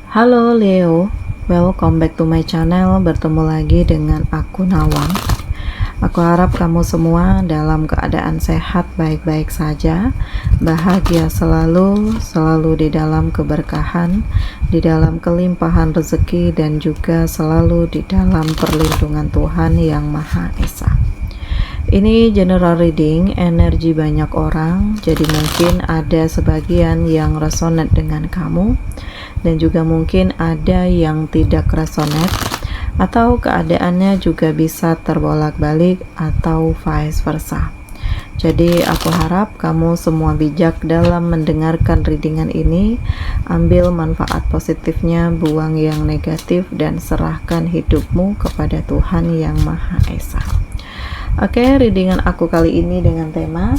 Halo Leo, welcome back to my channel. Bertemu lagi dengan aku Nawang. Aku harap kamu semua dalam keadaan sehat, baik-baik saja, bahagia selalu di dalam keberkahan, di dalam kelimpahan rezeki, dan juga selalu di dalam perlindungan Tuhan Yang Maha Esa. Ini general reading, energi banyak orang, jadi mungkin ada sebagian yang resonate dengan kamu, dan juga mungkin ada yang tidak resonate, atau keadaannya juga bisa terbolak-balik atau vice versa. Jadi aku harap kamu semua bijak dalam mendengarkan readingan ini. Ambil manfaat positifnya, buang yang negatif, dan serahkan hidupmu kepada Tuhan Yang Maha Esa. Oke, readingan aku kali ini dengan tema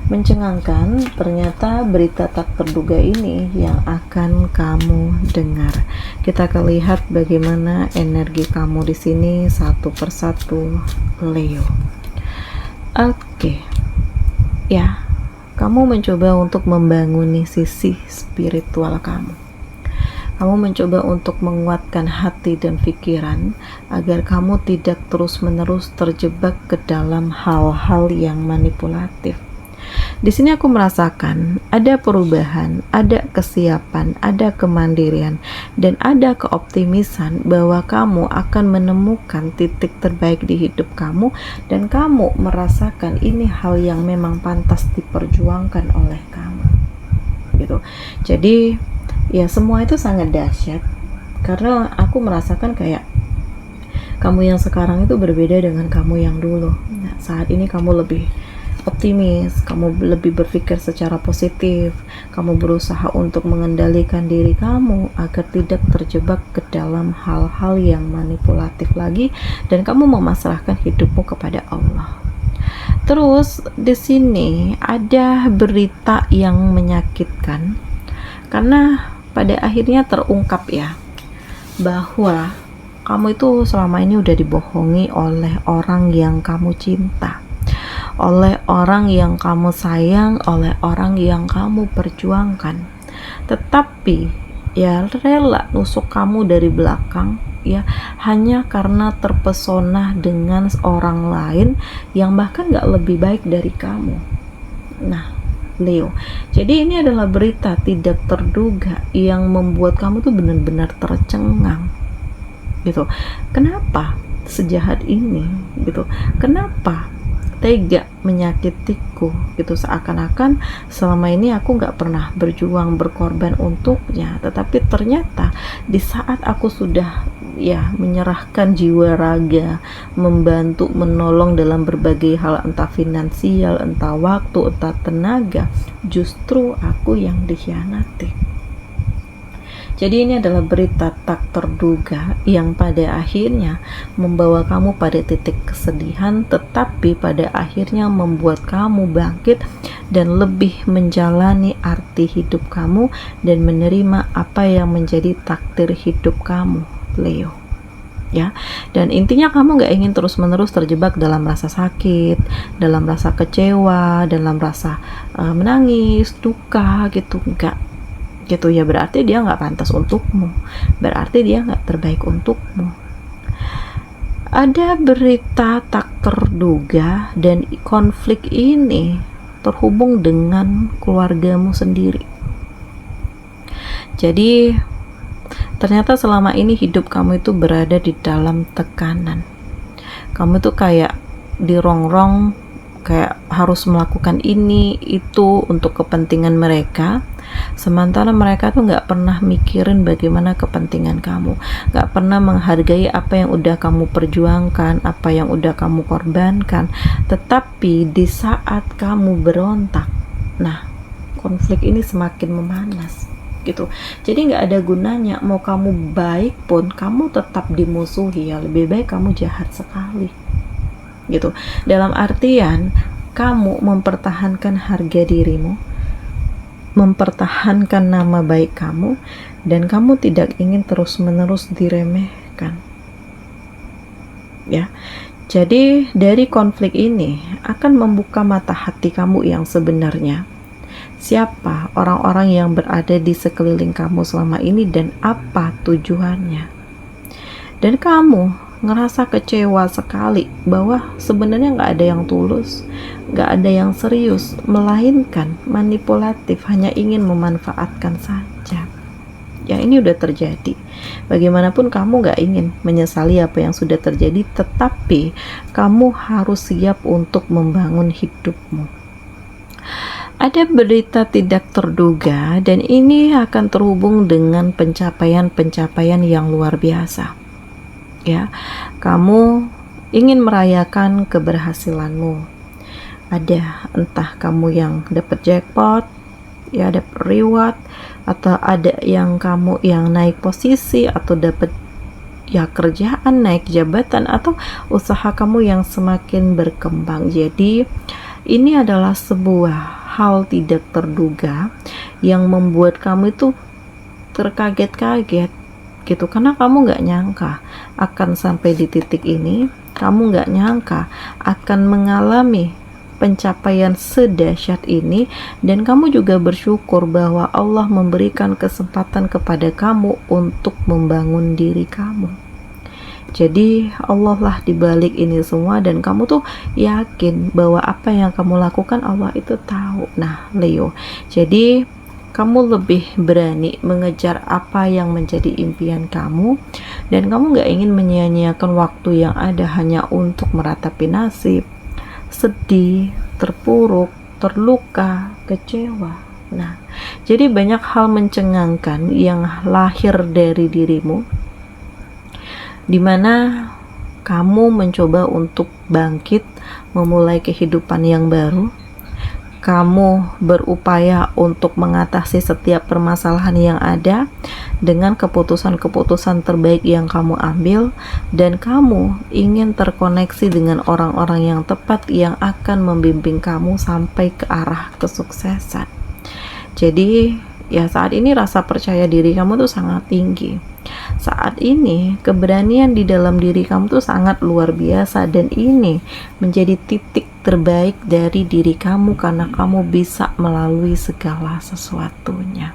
mencengangkan. Ternyata berita tak terduga ini yang akan kamu dengar. Kita akan lihat bagaimana energi kamu di sini satu persatu, Leo. Oke. Ya, kamu mencoba untuk membanguni sisi spiritual kamu. Kamu mencoba untuk menguatkan hati dan pikiran agar kamu tidak terus-menerus terjebak ke dalam hal-hal yang manipulatif. Di sini aku merasakan ada perubahan, ada kesiapan, ada kemandirian, dan ada keoptimisan bahwa kamu akan menemukan titik terbaik di hidup kamu, dan kamu merasakan ini hal yang memang pantas diperjuangkan oleh kamu. Gitu. Jadi ya semua itu sangat dahsyat karena aku merasakan kayak kamu yang sekarang itu berbeda dengan kamu yang dulu. Nah, saat ini kamu lebih optimis, kamu lebih berpikir secara positif, kamu berusaha untuk mengendalikan diri kamu agar tidak terjebak ke dalam hal-hal yang manipulatif lagi, dan kamu memasrahkan hidupmu kepada Allah. Terus di sini ada berita yang menyakitkan karena pada akhirnya terungkap ya bahwa kamu itu selama ini udah dibohongi oleh orang yang kamu cinta, oleh orang yang kamu sayang, oleh orang yang kamu perjuangkan, tetapi ya rela nusuk kamu dari belakang ya hanya karena terpesona dengan orang lain yang bahkan gak lebih baik dari kamu. Nah Leo, jadi ini adalah berita tidak terduga yang membuat kamu tuh benar-benar tercengang gitu. Kenapa sejahat ini gitu? Kenapa tega menyakitiku gitu? Seakan-akan selama ini aku gak pernah berjuang berkorban untuknya, tetapi ternyata di saat aku sudah ya menyerahkan jiwa raga, membantu menolong dalam berbagai hal, entah finansial, entah waktu, entah tenaga, justru aku yang dikhianati. Jadi ini adalah berita tak terduga yang pada akhirnya membawa kamu pada titik kesedihan, tetapi pada akhirnya membuat kamu bangkit dan lebih menjalani arti hidup kamu dan menerima apa yang menjadi takdir hidup kamu, Leo. Ya, dan intinya kamu gak ingin terus-menerus terjebak dalam rasa sakit, dalam rasa kecewa, dalam rasa menangis, duka gitu, enggak gitu ya. Berarti dia nggak pantas untukmu, berarti dia nggak terbaik untukmu. Ada berita tak terduga dan konflik ini terhubung dengan keluargamu sendiri. Jadi ternyata selama ini hidup kamu itu berada di dalam tekanan. Kamu tuh kayak dirongrong, kayak harus melakukan ini itu untuk kepentingan mereka, sementara mereka tuh nggak pernah mikirin bagaimana kepentingan kamu, nggak pernah menghargai apa yang udah kamu perjuangkan, apa yang udah kamu korbankan. Tetapi di saat kamu berontak, nah konflik ini semakin memanas gitu. Jadi nggak ada gunanya mau kamu baik pun kamu tetap dimusuhi. Ya lebih baik kamu jahat sekali gitu. Dalam artian kamu mempertahankan harga dirimu, mempertahankan nama baik kamu, dan kamu tidak ingin terus-menerus diremehkan. Ya. Jadi dari konflik ini akan membuka mata hati kamu yang sebenarnya, siapa orang-orang yang berada di sekeliling kamu selama ini dan apa tujuannya. Dan kamu ngerasa kecewa sekali bahwa sebenarnya nggak ada yang tulus, nggak ada yang serius, melainkan manipulatif, hanya ingin memanfaatkan saja. Ya, ini udah terjadi. Bagaimanapun kamu nggak ingin menyesali apa yang sudah terjadi, tetapi kamu harus siap untuk membangun hidupmu. Ada berita tidak terduga dan ini akan terhubung dengan pencapaian-pencapaian yang luar biasa. Ya, kamu ingin merayakan keberhasilanmu. Ada entah kamu yang dapat jackpot, ya dapat reward, atau ada yang kamu yang naik posisi atau dapat ya kerjaan, naik jabatan, atau usaha kamu yang semakin berkembang. Jadi ini adalah sebuah hal tidak terduga yang membuat kamu itu terkaget-kaget gitu, karena kamu nggak nyangka akan sampai di titik ini, kamu nggak nyangka akan mengalami pencapaian sedahsyat ini, dan kamu juga bersyukur bahwa Allah memberikan kesempatan kepada kamu untuk membangun diri kamu. Jadi Allah lah dibalik ini semua, dan kamu tuh yakin bahwa apa yang kamu lakukan Allah itu tahu. Nah Leo, jadi kamu lebih berani mengejar apa yang menjadi impian kamu, dan kamu gak ingin menyia-nyiakan waktu yang ada hanya untuk meratapi nasib, sedih, terpuruk, terluka, kecewa. Nah, jadi banyak hal mencengangkan yang lahir dari dirimu, dimana kamu mencoba untuk bangkit, memulai kehidupan yang baru. Kamu berupaya untuk mengatasi setiap permasalahan yang ada dengan keputusan-keputusan terbaik yang kamu ambil, dan kamu ingin terkoneksi dengan orang-orang yang tepat yang akan membimbing kamu sampai ke arah kesuksesan. Jadi ya saat ini rasa percaya diri kamu tuh sangat tinggi. Saat ini keberanian di dalam diri kamu tuh sangat luar biasa, dan ini menjadi titik terbaik dari diri kamu karena kamu bisa melalui segala sesuatunya.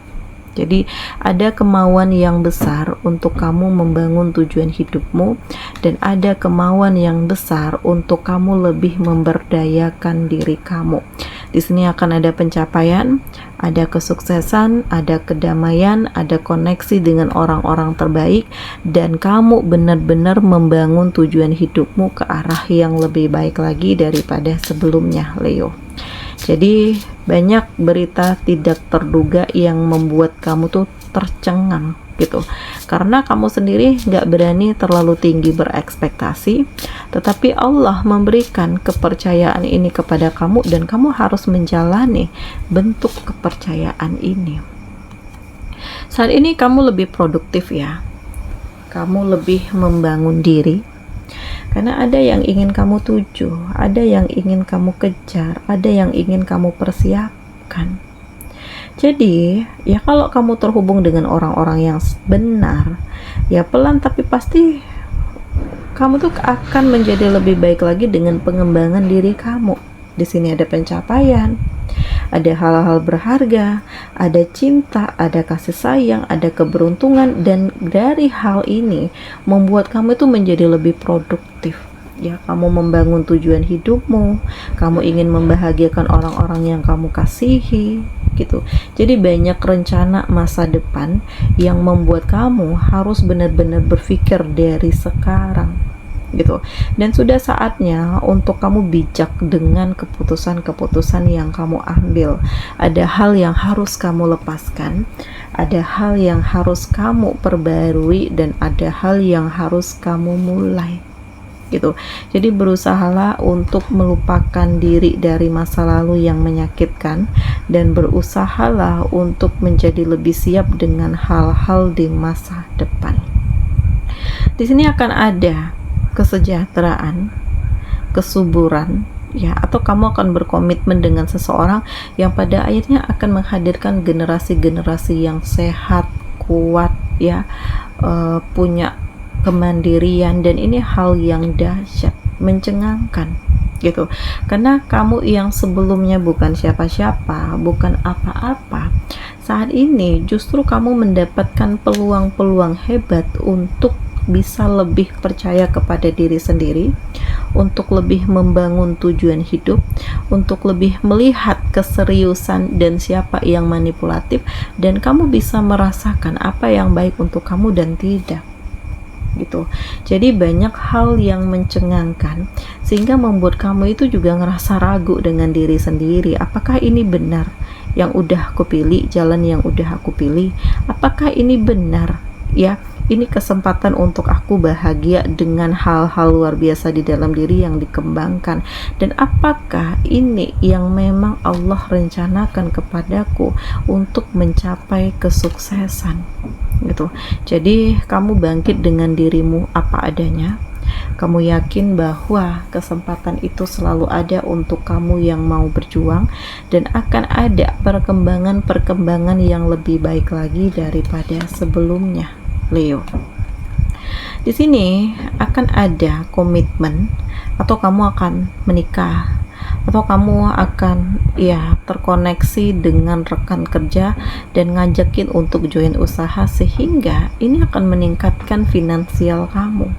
Jadi ada kemauan yang besar untuk kamu membangun tujuan hidupmu, dan ada kemauan yang besar untuk kamu lebih memberdayakan diri kamu. Di sini akan ada pencapaian, ada kesuksesan, ada kedamaian, ada koneksi dengan orang-orang terbaik, dan kamu benar-benar membangun tujuan hidupmu ke arah yang lebih baik lagi daripada sebelumnya, Leo. Jadi banyak berita tidak terduga yang membuat kamu tuh tercengang gitu, karena kamu sendiri nggak berani terlalu tinggi berekspektasi, tetapi Allah memberikan kepercayaan ini kepada kamu, dan kamu harus menjalani bentuk kepercayaan ini. Saat ini kamu lebih produktif ya, kamu lebih membangun diri, karena ada yang ingin kamu tuju, ada yang ingin kamu kejar, ada yang ingin kamu persiapkan. Jadi ya kalau kamu terhubung dengan orang-orang yang benar, ya pelan tapi pasti kamu tuh akan menjadi lebih baik lagi dengan pengembangan diri kamu. Di sini ada pencapaian, ada hal-hal berharga, ada cinta, ada kasih sayang, ada keberuntungan, dan dari hal ini membuat kamu itu menjadi lebih produktif. Ya, kamu membangun tujuan hidupmu, kamu ingin membahagiakan orang-orang yang kamu kasihi, gitu. Jadi banyak rencana masa depan yang membuat kamu harus benar-benar berpikir dari sekarang, gitu. Dan sudah saatnya untuk kamu bijak dengan keputusan-keputusan yang kamu ambil. Ada hal yang harus kamu lepaskan, ada hal yang harus kamu perbarui, dan ada hal yang harus kamu mulai, gitu. Jadi berusahalah untuk melupakan diri dari masa lalu yang menyakitkan, dan berusahalah untuk menjadi lebih siap dengan hal-hal di masa depan. Di sini akan ada kesejahteraan, kesuburan, ya, atau kamu akan berkomitmen dengan seseorang yang pada akhirnya akan menghadirkan generasi-generasi yang sehat, kuat, ya, punya kemandirian, dan ini hal yang dahsyat, mencengangkan, gitu. Karena kamu yang sebelumnya bukan siapa-siapa, bukan apa-apa, saat ini justru kamu mendapatkan peluang-peluang hebat untuk bisa lebih percaya kepada diri sendiri, untuk lebih membangun tujuan hidup, untuk lebih melihat keseriusan dan siapa yang manipulatif, dan kamu bisa merasakan apa yang baik untuk kamu dan tidak gitu. Jadi banyak hal yang mencengangkan sehingga membuat kamu itu juga ngerasa ragu dengan diri sendiri. Apakah ini benar yang udah aku pilih, jalan yang udah aku pilih? Apakah ini benar ya? Ini kesempatan untuk aku bahagia dengan hal-hal luar biasa di dalam diri yang dikembangkan. Dan apakah ini yang memang Allah rencanakan kepadaku untuk mencapai kesuksesan gitu. Jadi kamu bangkit dengan dirimu apa adanya. Kamu yakin bahwa kesempatan itu selalu ada untuk kamu yang mau berjuang, dan akan ada perkembangan-perkembangan yang lebih baik lagi daripada sebelumnya, Leo. Di sini akan ada komitmen, atau kamu akan menikah, atau kamu akan terkoneksi dengan rekan kerja dan ngajakin untuk join usaha, sehingga ini akan meningkatkan finansial kamu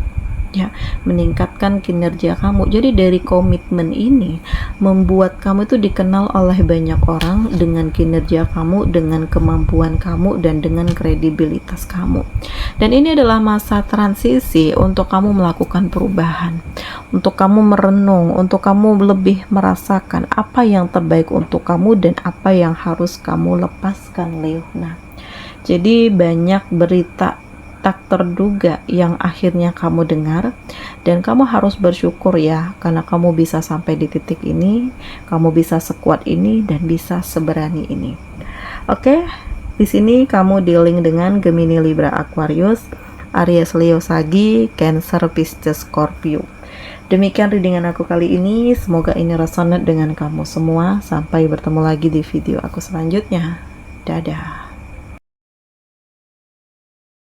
ya, meningkatkan kinerja kamu. Jadi dari komitmen ini membuat kamu itu dikenal oleh banyak orang dengan kinerja kamu, dengan kemampuan kamu, dan dengan kredibilitas kamu. Dan ini adalah masa transisi untuk kamu melakukan perubahan, untuk kamu merenung, untuk kamu lebih merasakan apa yang terbaik untuk kamu dan apa yang harus kamu lepaskan, Leo. Nah, jadi banyak berita tak terduga yang akhirnya kamu dengar, dan kamu harus bersyukur ya, karena kamu bisa sampai di titik ini, kamu bisa sekuat ini, dan bisa seberani ini. Oke, di sini kamu dealing dengan Gemini, Libra, Aquarius, Aries, Leo, Sagi, Cancer, Pisces, Scorpio. Demikian readingan aku kali ini, semoga ini resonate dengan kamu semua. Sampai bertemu lagi di video aku selanjutnya. Dadah.